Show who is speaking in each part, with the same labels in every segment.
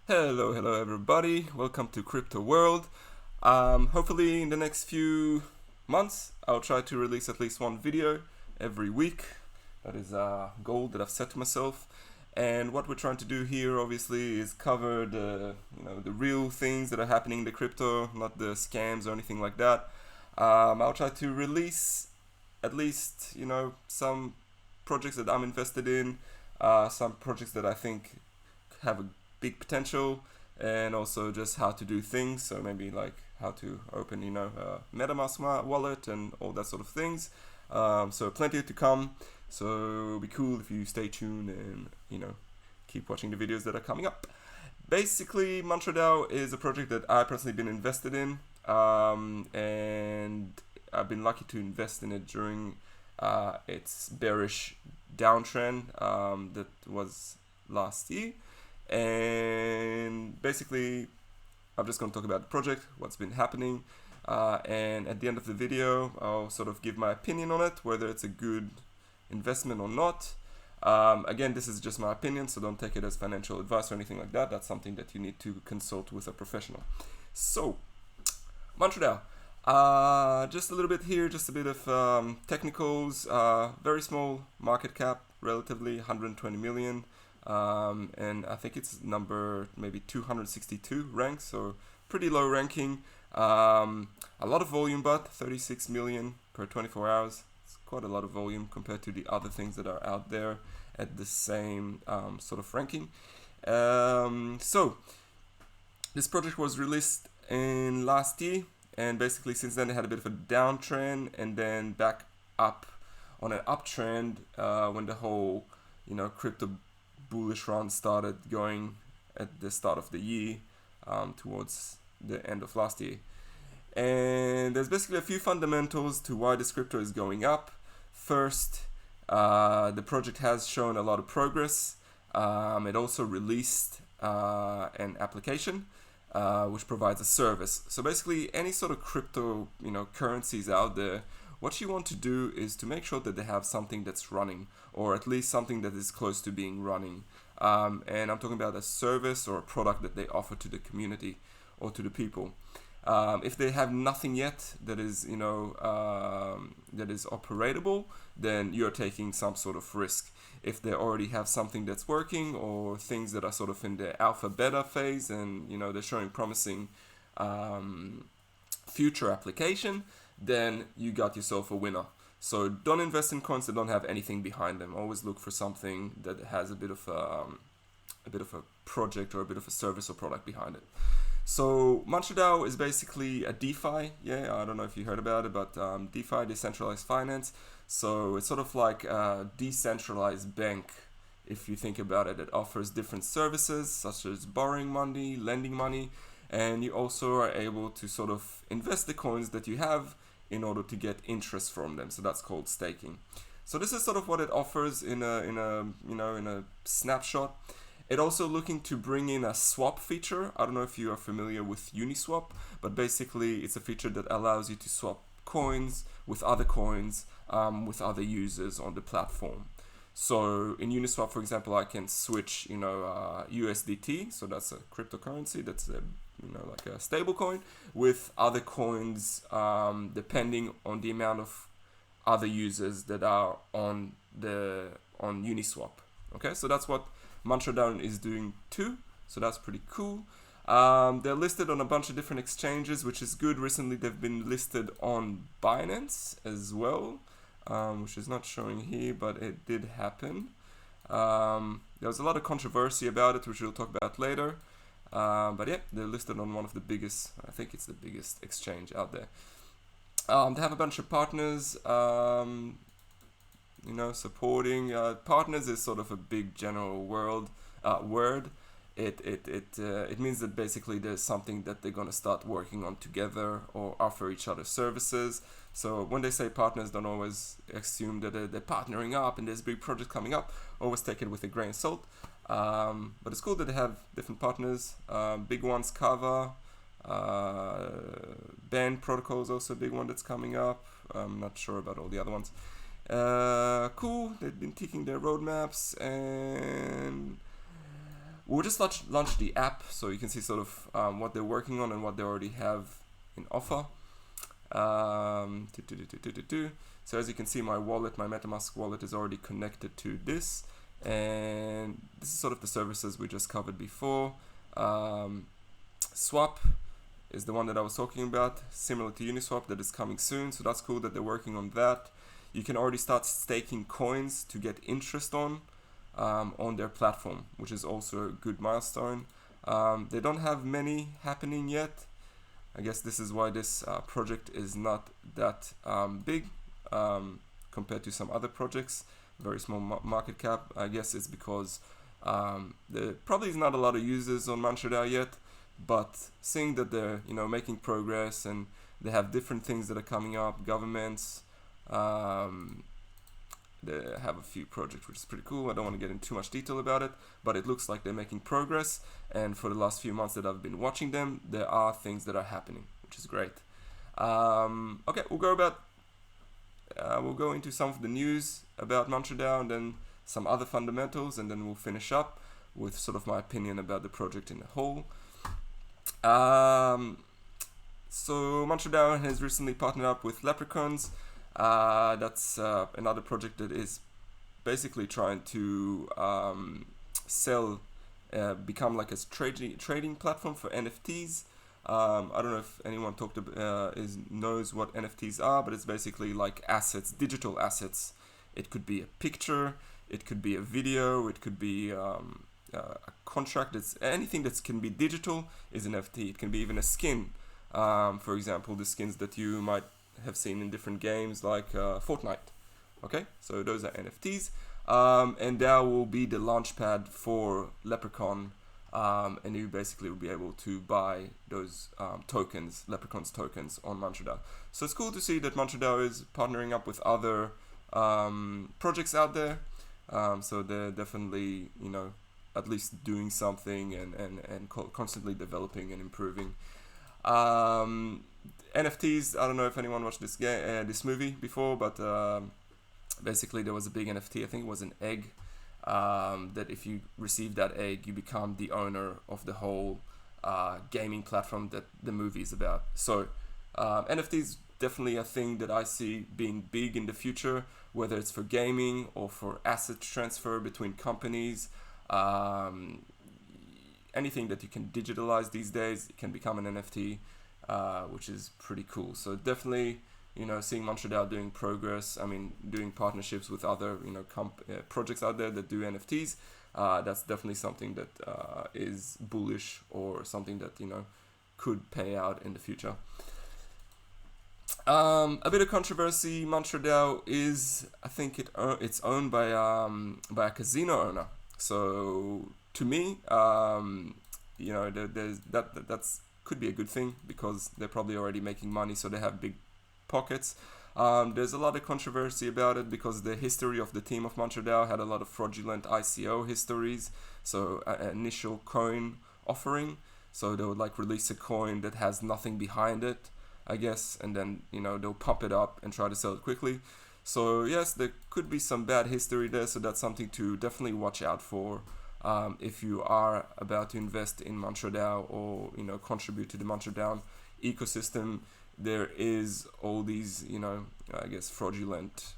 Speaker 1: Hello everybody. Welcome to Crypto World. Hopefully in the next few months, I'll try to release at least one video every week. That is a goal that I've set to myself. And what we're trying to do here, obviously, is cover the real things that are happening in the crypto, not the scams or anything like that. I'll try to release at least some projects that I'm invested in, some projects that I think have a big potential, and also just how to do things. So maybe like how to open a MetaMask wallet and all that sort of things. So plenty to come. So it'll be cool if you stay tuned and keep watching the videos that are coming up. Basically, Mantra Dao is a project that I personally been invested in, and I've been lucky to invest in it during its bearish downtrend that was last year. And basically, I'm just going to talk about the project, what's been happening, and at the end of the video, I'll sort of give my opinion on it, whether it's a good investment or not. Again, this is just my opinion, so don't take it as financial advice or anything like that. That's something that you need to consult with a professional. So, Montreal. Just a little bit here, just a bit of technicals. Very small market cap, relatively 120 million. And I think it's number maybe 262 ranked, so pretty low ranking. A lot of volume, but 36 million per 24 hours. It's quite a lot of volume compared to the other things that are out there at the same sort of ranking. So this project was released in last year, and basically since then they had a bit of a downtrend and then back up on an uptrend when the whole crypto bullish run started going at the start of the year, towards the end of last year. And there's basically a few fundamentals to why this crypto is going up. First, the project has shown a lot of progress. It also released an application which provides a service. So basically, any sort of crypto currencies out there, what you want to do is to make sure that they have something that's running, or at least something that is close to being running. And I'm talking about a service or a product that they offer to the community or to the people. If they have nothing yet that is that is operatable, then you're taking some sort of risk. If they already have something that's working, or things that are sort of in the alpha beta phase, and they're showing promising future application, then you got yourself a winner. So don't invest in coins that don't have anything behind them. Always look for something that has a bit of a project or a bit of a service or product behind it. So Mantra Dao is basically a DeFi. Yeah, I don't know if you heard about it, but DeFi, decentralized finance. So it's sort of like a decentralized bank. If you think about it, it offers different services such as borrowing money, lending money, and you also are able to sort of invest the coins that you have in order to get interest from them. So that's called staking. So this is sort of what it offers in a snapshot. It also looking to bring in a swap feature. I don't know if you are familiar with Uniswap, but basically it's a feature that allows you to swap coins with other users on the platform. So in Uniswap, for example, I can switch USDT, so that's a cryptocurrency, that's like a stable coin, with other coins, depending on the amount of other users that are on Uniswap. Okay, so that's what Mantra Dao is doing too. So that's pretty cool. They're listed on a bunch of different exchanges, which is good. Recently, they've been listed on Binance as well, which is not showing here, but it did happen. There was a lot of controversy about it, which we'll talk about later. But yeah, they're listed on one of the biggest, I think it's the biggest exchange out there. They have a bunch of partners, supporting. Partners is sort of a big general word. It means that basically there's something that they're going to start working on together or offer each other services. So when they say partners, don't always assume that they're partnering up and there's big projects coming up. Always take it with a grain of salt. But it's cool that they have different partners. Big ones, Kava, Band Protocol is also a big one that's coming up. I'm not sure about all the other ones. Cool, they've been ticking their roadmaps, and we'll just launch the app so you can see sort of what they're working on and what they already have in offer. So as you can see, my wallet, my MetaMask wallet is already connected to this, and this is sort of the services we just covered before. Swap is the one that I was talking about, similar to Uniswap, that is coming soon, so that's cool that they're working on that. You can already start staking coins to get interest on their platform, which is also a good milestone. They don't have many happening yet. I guess this is why this project is not that big compared to some other projects. Very small market cap. I guess it's because there probably is not a lot of users on Mantra Dao yet, but seeing that they're making progress and they have different things that are coming up, governments, they have a few projects, which is pretty cool. I don't want to get into too much detail about it, but it looks like they're making progress, and for the last few months that I've been watching them, there are things that are happening, which is great. Okay, we'll go into some of the news about Mantra Dao and then some other fundamentals, and then we'll finish up with sort of my opinion about the project in a whole. So Mantra Dao has recently partnered up with Leprechauns. That's another project that is basically trying to become like a trading platform for NFTs. I don't know if anyone knows what NFTs are, but it's basically like assets, digital assets. It could be a picture, it could be a video, it could be a contract. It's anything that can be digital is an NFT. It can be even a skin. For example, the skins that you might have seen in different games like Fortnite. Okay, so those are NFTs, and that will be the launchpad for Leprechaun, and you basically will be able to buy those Leprechauns tokens on Mantra Dao. So it's cool to see that Mantra Dao is partnering up with other projects out there. So they're definitely at least doing something and constantly developing and improving. NFTs, I don't know if anyone watched this movie before, but basically there was a big NFT, I think it was an egg, that if you receive that egg, you become the owner of the whole gaming platform that the movie is about. So NFTs definitely a thing that I see being big in the future, whether it's for gaming or for asset transfer between companies. Anything that you can digitalize these days, it can become an NFT. Which is pretty cool. So definitely, seeing Mantra Dao doing progress, doing partnerships with other, projects out there that do NFTs, that's definitely something that is bullish or something that, could pay out in the future. A bit of controversy, Mantra Dao is, I think it's owned by a casino owner. So to me, that's could be a good thing because they're probably already making money, so they have big pockets. There's a lot of controversy about it because the history of the team of Mantra Dao had a lot of fraudulent ICO histories, so initial coin offering, so they would release a coin that has nothing behind it, I guess, and then they'll pump it up and try to sell it quickly. So yes, there could be some bad history there, so that's something to definitely watch out for. If you are about to invest in Mantra Dao or contribute to the Mantra Dao ecosystem, there is all these I guess fraudulent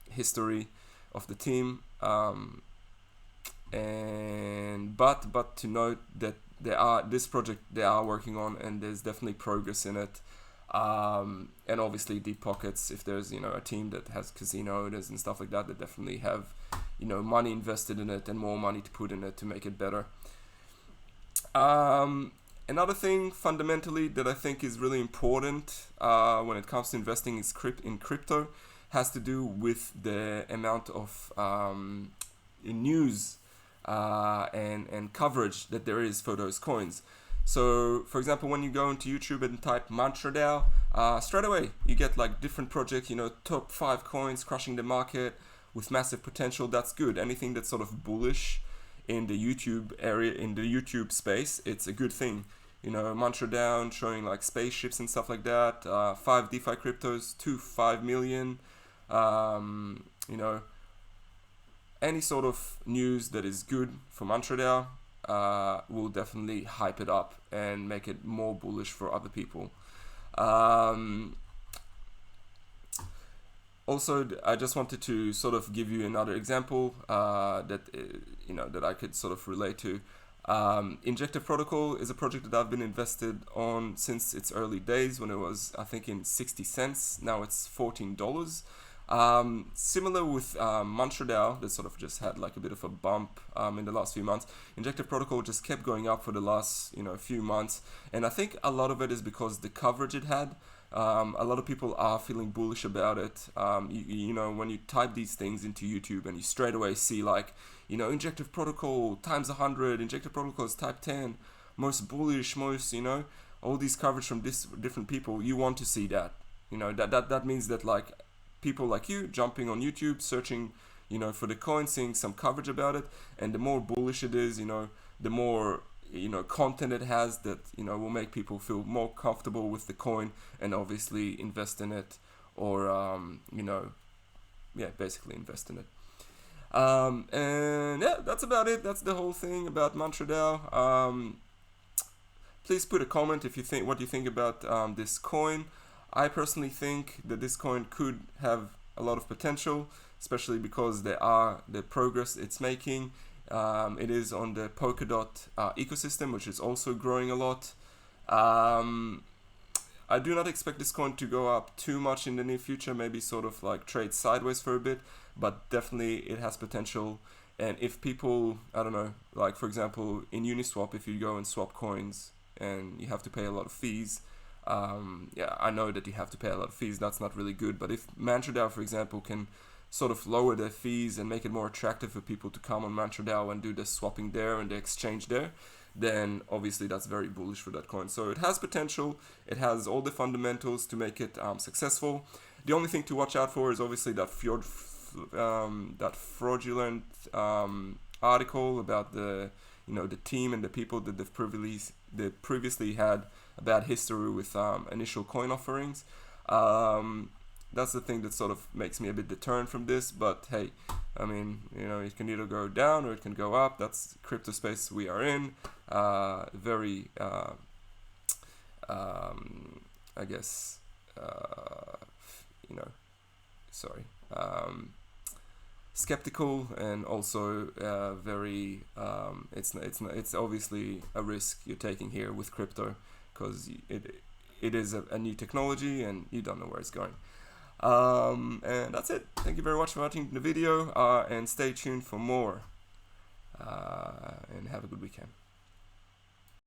Speaker 1: history of the team, but to note that this project they are working on, and there's definitely progress in it, and obviously deep pockets. If there's a team that has casino owners and stuff like that, they definitely have money invested in it and more money to put in it to make it better. Another thing fundamentally that I think is really important when it comes to investing in crypto has to do with the amount of news and coverage that there is for those coins. So for example, when you go into YouTube and type Mantra Dao, straight away you get different projects, top 5 coins crushing the market with massive potential. That's good. Anything that's sort of bullish in the YouTube area, in the YouTube space, it's a good thing. Mantra Dao showing spaceships and stuff like that, 5 DeFi cryptos, 5 million, any sort of news that is good for Mantra Dao will definitely hype it up and make it more bullish for other people. Also, I just wanted to sort of give you another example that that I could sort of relate to. Injective Protocol is a project that I've been invested on since its early days, when it was, I think, in 60 cents. Now it's $14. Similar with Mantra Dao, that sort of just had like a bit of a bump in the last few months. Injective Protocol just kept going up for the last few months, and I think a lot of it is because the coverage it had. A lot of people are feeling bullish about it. When you type these things into YouTube and you straight away see like, Injective Protocol times 100, Injective Protocol is type 10, most bullish, most, all these coverage from different people, you want to see that. That means that like people like you jumping on YouTube, searching, for the coin, seeing some coverage about it, and the more bullish it is, the more content it has that will make people feel more comfortable with the coin and obviously invest in it, or basically invest in it. And yeah, that's about it. That's the whole thing about Mantra Dao. Please put a comment if you think what you think about this coin. I personally think that this coin could have a lot of potential, especially because the progress it's making. It is on the Polkadot ecosystem, which is also growing a lot. I do not expect this coin to go up too much in the near future, maybe sort of like trade sideways for a bit, but definitely it has potential. And if people, I don't know, like for example, in Uniswap, if you go and swap coins and you have to pay a lot of fees, I know that you have to pay a lot of fees, that's not really good. But if Mantra Dao, for example, can sort of lower their fees and make it more attractive for people to come on Mantra Dao and do the swapping there and the exchange there, then obviously that's very bullish for that coin. So it has potential, it has all the fundamentals to make it successful. The only thing to watch out for is obviously that fraudulent article about the team and the people that they've previously had a bad history with initial coin offerings. That's the thing that sort of makes me a bit deterred from this, but hey, I mean, it can either go down or it can go up. That's crypto space we are in. Very, I guess, skeptical, and also very, it's obviously a risk you're taking here with crypto, because it is a new technology and you don't know where it's going. And that's it. Thank you very much for watching the video, and stay tuned for more, and have a good weekend.